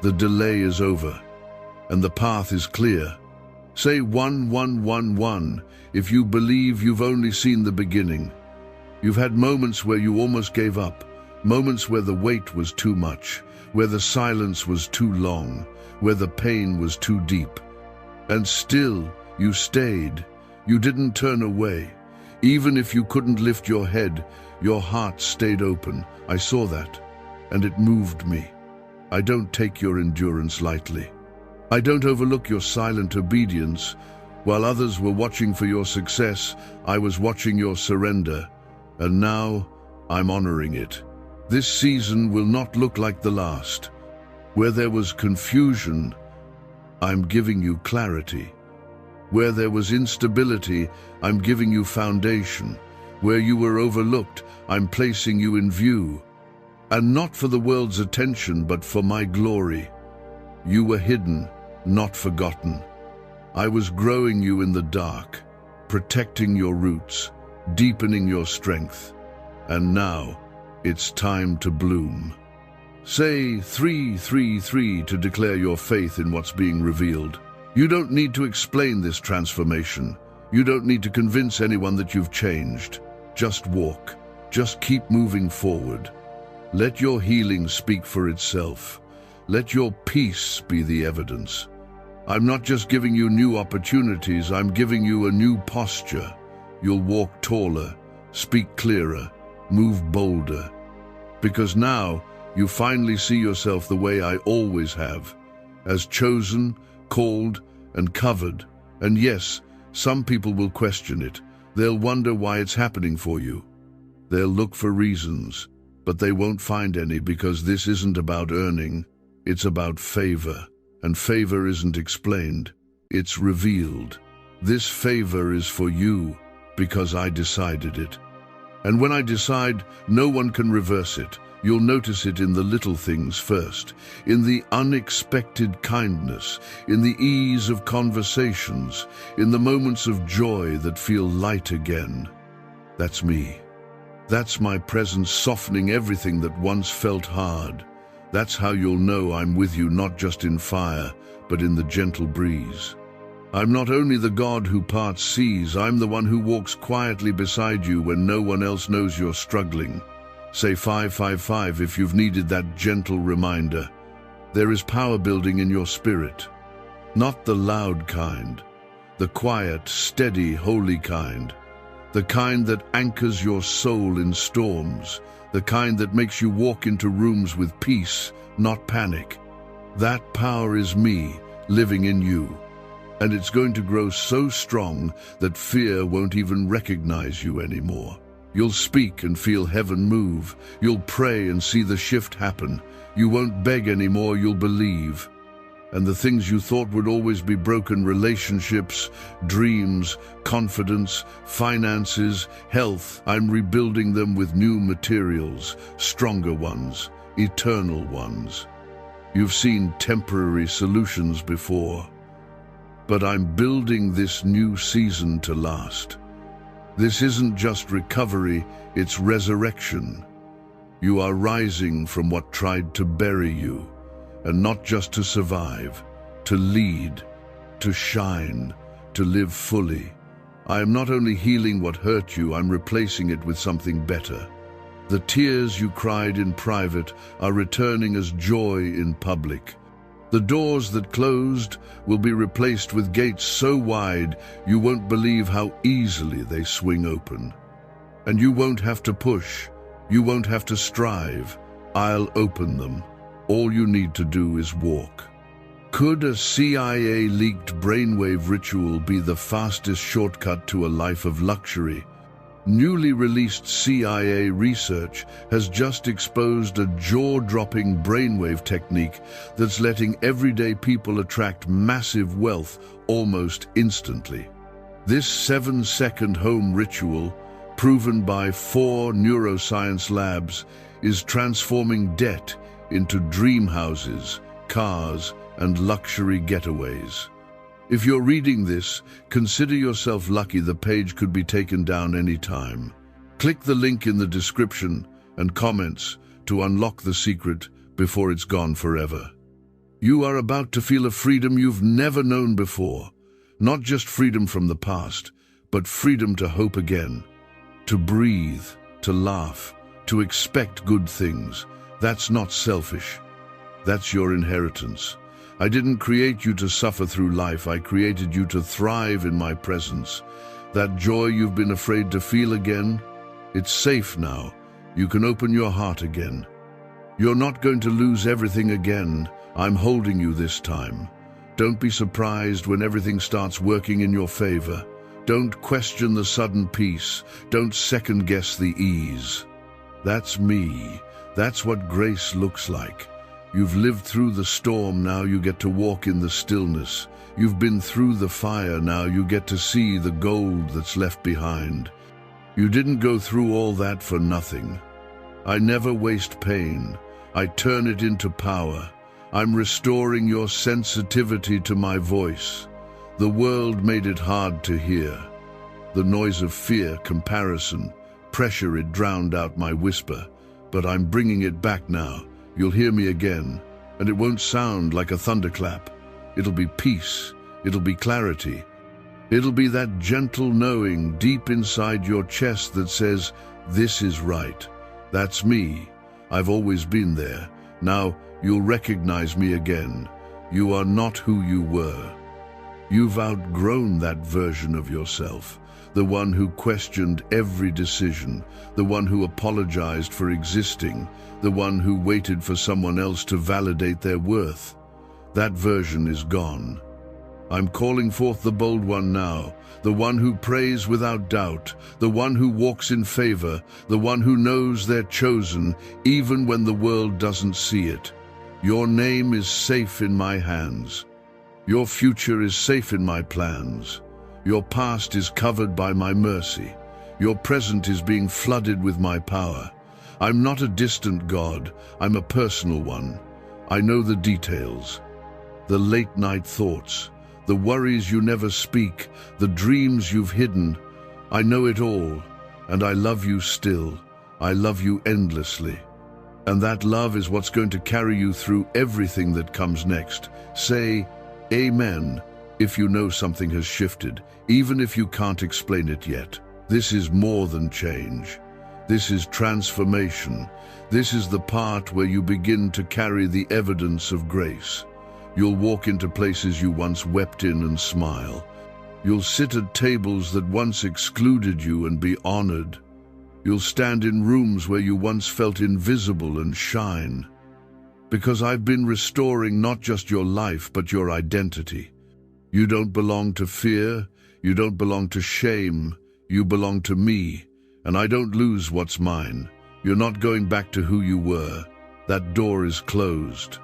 The delay is over, and the path is clear. Say 1111 if you believe you've only seen the beginning. You've had moments where you almost gave up, moments where the weight was too much, where the silence was too long, where the pain was too deep. And still, you stayed. You didn't turn away. Even if you couldn't lift your head, your heart stayed open. I saw that, and it moved me. I don't take your endurance lightly. I don't overlook your silent obedience. While others were watching for your success, I was watching your surrender, and now I'm honoring it. This season will not look like the last. Where there was confusion, I'm giving you clarity. Where there was instability, I'm giving you foundation. Where you were overlooked, I'm placing you in view. And not for the world's attention, but for my glory. You were hidden, not forgotten. I was growing you in the dark, protecting your roots, deepening your strength. And now, it's time to bloom. Say 333 to declare your faith in what's being revealed. You don't need to explain this transformation. You don't need to convince anyone that you've changed. Just walk. Just keep moving forward. Let your healing speak for itself. Let your peace be the evidence. I'm not just giving you new opportunities, I'm giving you a new posture. You'll walk taller, speak clearer, move bolder. Because now, you finally see yourself the way I always have, as chosen, called, and covered. And yes, some people will question it. They'll wonder why it's happening for you. They'll look for reasons, but they won't find any, because this isn't about earning, it's about favor. And favor isn't explained, it's revealed. This favor is for you because I decided it. And when I decide, no one can reverse it. You'll notice it in the little things first, in the unexpected kindness, in the ease of conversations, in the moments of joy that feel light again. That's me. That's my presence softening everything that once felt hard. That's how you'll know I'm with you, not just in fire, but in the gentle breeze. I'm not only the God who parts seas, I'm the one who walks quietly beside you when no one else knows you're struggling. Say 555 if you've needed that gentle reminder. There is power building in your spirit. Not the loud kind, the quiet, steady, holy kind. The kind that anchors your soul in storms. The kind that makes you walk into rooms with peace, not panic. That power is me, living in you. And it's going to grow so strong that fear won't even recognize you anymore. You'll speak and feel heaven move. You'll pray and see the shift happen. You won't beg anymore, you'll believe. And the things you thought would always be broken, relationships, dreams, confidence, finances, health, I'm rebuilding them with new materials, stronger ones, eternal ones. You've seen temporary solutions before, but I'm building this new season to last. This isn't just recovery, it's resurrection. You are rising from what tried to bury you, and not just to survive, to lead, to shine, to live fully. I am not only healing what hurt you, I'm replacing it with something better. The tears you cried in private are returning as joy in public. The doors that closed will be replaced with gates so wide you won't believe how easily they swing open. And you won't have to push, you won't have to strive. I'll open them. All you need to do is walk. Could a CIA-leaked brainwave ritual be the fastest shortcut to a life of luxury? Newly released CIA research has just exposed a jaw-dropping brainwave technique that's letting everyday people attract massive wealth almost instantly. This 7-second home ritual, proven by 4 neuroscience labs, is transforming debt into dream houses, cars, and luxury getaways. If you're reading this, consider yourself lucky. The page could be taken down any time. Click the link in the description and comments to unlock the secret before it's gone forever. You are about to feel a freedom you've never known before. Not just freedom from the past, but freedom to hope again, to breathe, to laugh, to expect good things. That's not selfish. That's your inheritance. I didn't create you to suffer through life. I created you to thrive in my presence. That joy you've been afraid to feel again, it's safe now. You can open your heart again. You're not going to lose everything again. I'm holding you this time. Don't be surprised when everything starts working in your favor. Don't question the sudden peace. Don't second-guess the ease. That's me. That's what grace looks like. You've lived through the storm, now you get to walk in the stillness. You've been through the fire, now you get to see the gold that's left behind. You didn't go through all that for nothing. I never waste pain. I turn it into power. I'm restoring your sensitivity to my voice. The world made it hard to hear. The noise of fear, comparison, pressure, it drowned out my whisper. But I'm bringing it back now. You'll hear me again, and it won't sound like a thunderclap. It'll be peace. It'll be clarity. It'll be that gentle knowing deep inside your chest that says, this is right. That's me. I've always been there. Now you'll recognize me again. You are not who you were. You've outgrown that version of yourself, the one who questioned every decision, the one who apologized for existing, the one who waited for someone else to validate their worth. That version is gone. I'm calling forth the bold one now, the one who prays without doubt, the one who walks in favor, the one who knows they're chosen, even when the world doesn't see it. Your name is safe in my hands. Your future is safe in my plans. Your past is covered by my mercy. Your present is being flooded with my power. I'm not a distant God, I'm a personal one. I know the details, the late-night thoughts, the worries you never speak, the dreams you've hidden. I know it all, and I love you still. I love you endlessly. And that love is what's going to carry you through everything that comes next. Say, Amen, if you know something has shifted, even if you can't explain it yet. This is more than change. This is transformation. This is the part where you begin to carry the evidence of grace. You'll walk into places you once wept in and smile. You'll sit at tables that once excluded you and be honored. You'll stand in rooms where you once felt invisible and shine. Because I've been restoring not just your life, but your identity. You don't belong to fear. You don't belong to shame. You belong to me, and I don't lose what's mine. You're not going back to who you were. That door is closed.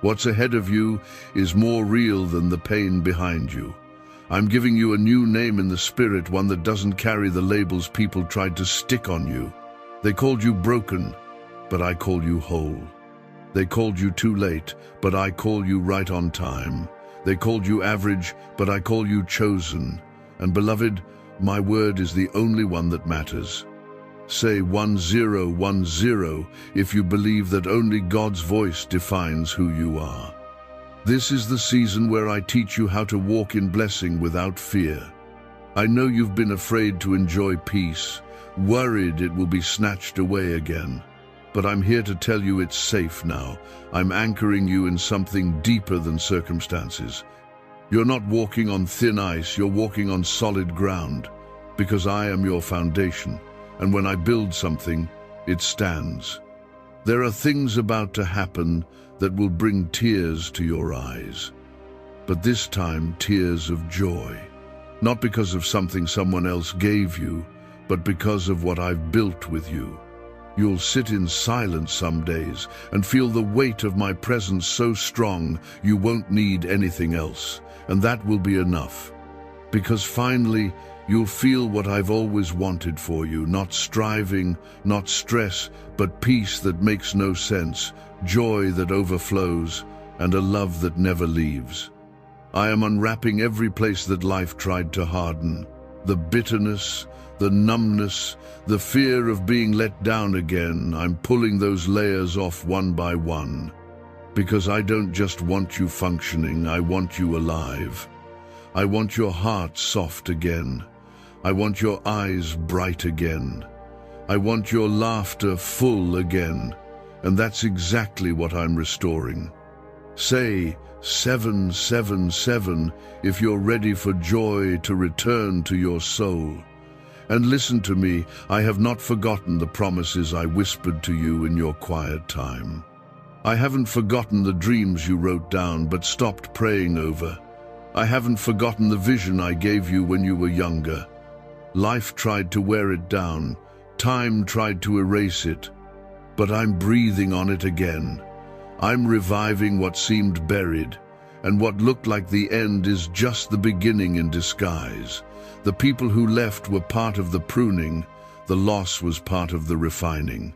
What's ahead of you is more real than the pain behind you. I'm giving you a new name in the spirit, one that doesn't carry the labels people tried to stick on you. They called you broken, but I call you whole. They called you too late, but I call you right on time. They called you average, but I call you chosen. And beloved, my word is the only one that matters. Say 1010 if you believe that only God's voice defines who you are. This is the season where I teach you how to walk in blessing without fear. I know you've been afraid to enjoy peace, worried it will be snatched away again. But I'm here to tell you it's safe now. I'm anchoring you in something deeper than circumstances. You're not walking on thin ice, you're walking on solid ground, because I am your foundation. And when I build something, it stands. There are things about to happen that will bring tears to your eyes. But this time, tears of joy. Not because of something someone else gave you, but because of what I've built with you. You'll sit in silence some days and feel the weight of my presence so strong you won't need anything else. And that will be enough. Because finally, you'll feel what I've always wanted for you, not striving, not stress, but peace that makes no sense, joy that overflows, and a love that never leaves. I am unwrapping every place that life tried to harden. The bitterness, the numbness, the fear of being let down again, I'm pulling those layers off one by one. Because I don't just want you functioning, I want you alive. I want your heart soft again. I want your eyes bright again. I want your laughter full again. And that's exactly what I'm restoring. Say 777 if you're ready for joy to return to your soul. And listen to me, I have not forgotten the promises I whispered to you in your quiet time. I haven't forgotten the dreams you wrote down but stopped praying over. I haven't forgotten the vision I gave you when you were younger. Life tried to wear it down. Time tried to erase it. But I'm breathing on it again. I'm reviving what seemed buried, and what looked like the end is just the beginning in disguise. The people who left were part of the pruning, the loss was part of the refining.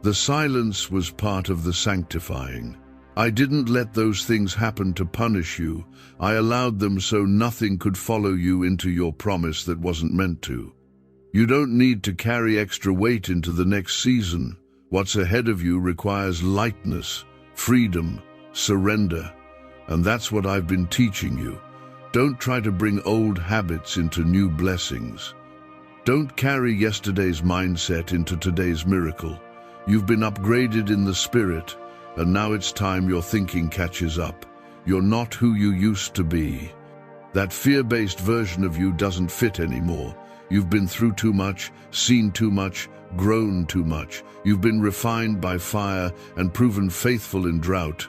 The silence was part of the sanctifying. I didn't let those things happen to punish you. I allowed them so nothing could follow you into your promise that wasn't meant to. You don't need to carry extra weight into the next season. What's ahead of you requires lightness, freedom, surrender. And that's what I've been teaching you. Don't try to bring old habits into new blessings. Don't carry yesterday's mindset into today's miracle. You've been upgraded in the spirit, and now it's time your thinking catches up. You're not who you used to be. That fear-based version of you doesn't fit anymore. You've been through too much, seen too much, grown too much. You've been refined by fire and proven faithful in drought.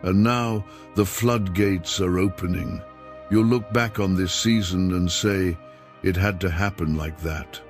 And now the floodgates are opening. You'll look back on this season and say, it had to happen like that.